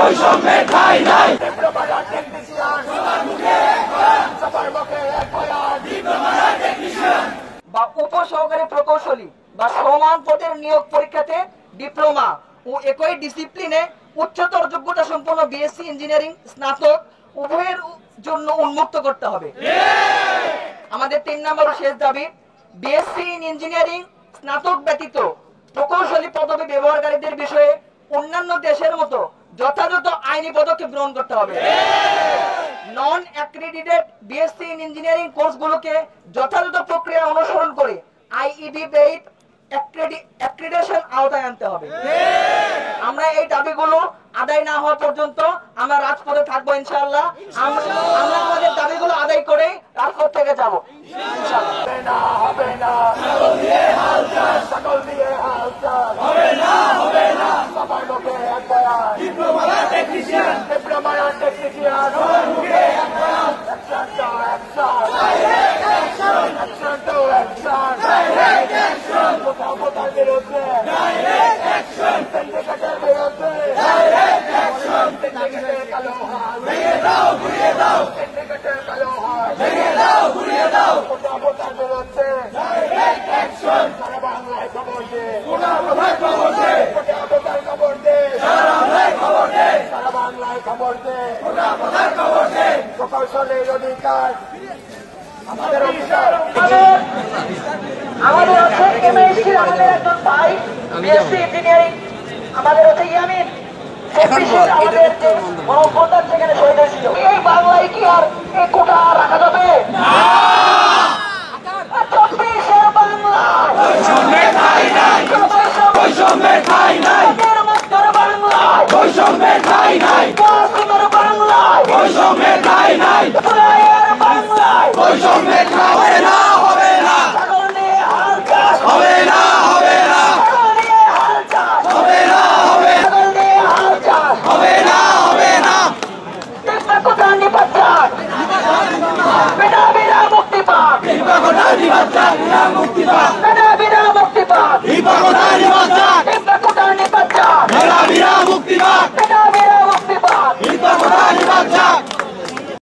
বৈষম্যের ঠাঁই নাই। বা উপসহকারী প্রকৌশলী বা সমান পদের নিয়োগ পরীক্ষাতে ডিপ্লোমা ও একই ডিসিপ্লিনে উচ্চতর যোগ্যতা সম্পন্ন বিএসসি ইঞ্জিনিয়ারিং স্নাতক উভয়ের জন্য উন্মুক্ত করতে হবে। আমাদের 3 নম্বর শেষ দাবি, বিএসসি ইন ইঞ্জিনিয়ারিং স্নাতক ব্যতীত প্রকৌশলী পদবি ব্যবহারকারীদের বিষয়ে অন্যান্য দেশের মতো যথাযথ আইনি পদক্ষেপ গ্রহণ করতে হবে। নন অ্যাক্রেডিটেড বিএসসি ইন ইঞ্জিনিয়ারিং কোর্সগুলোকে যথাযথ প্রক্রিয়া অনুসরণ করে আইইবি বেইড অ্যাক্রিডিটেশন আওতায় আনতে হবে। আমরা এই দাবিগুলো আদায় না হওয়া পর্যন্ত আমরা রাজপথে থাকবো ইনশাআল্লাহ। আমরা আমাদের দাবিগুলো আদায় করে রাজপথ থেকে যাব ইনশাআল্লাহ। হবে না সকল দিয়ে হালচাল হবে না সবার মুখে এক বয়ান ডিপ্লোমা টেকনিশিয়ান সবার মুখে এক বয়ান action to action direct action to action direct action কোথাও বিরুদ্ধে ডাইরেক্ট অ্যাকশন সিন্ডিকেটের বিরুদ্ধে ডাইরেক্ট অ্যাকশন সিন্ডিকেটের কালো হাত ভেঙে দাও ঘুরিয়ে দাও সিন্ডিকেটের কালো হাত ভেঙে দাও ঘুরিয়ে দাও কোথাও বিরুদ্ধে ডাইরেক্ট অ্যাকশন সারা বাংলায় খবর দে কোথাও খবর দে কোথাও খবর দে সারা বাংলায় খবর দে সারা বাংলায় খবর দে কোথাও খবর দে প্রকৌশলের অধিকার আমাদের অধিকার আমাদের হচ্ছে কেমিস্ট্রি আমাদের একজন ভাই বিএসসি ইঞ্জিনিয়ারিং আমাদের হচ্ছে ইয়ামিন আমাদের যে গণভোটার যেখানে শহীদ হয়েছিল এই বাংলায় কি আর এই কোটা রাখা যাবে না। 24-এর বাংলায় বৈষম্যের ঠাঁই নাই বৈষম্যের ঠাঁই নাই বাংলায় বৈষম্যের ঠাঁই নাই বাংলায় বৈষম্যের ঠাঁই নাই বাংলায় বৈষম্যের ঠাঁই হবে না হবে না হবে না হবে না হবে না হবে হবে না হবে না কোথায় নিপাচার মুক্তি পাক মুক্তি পাক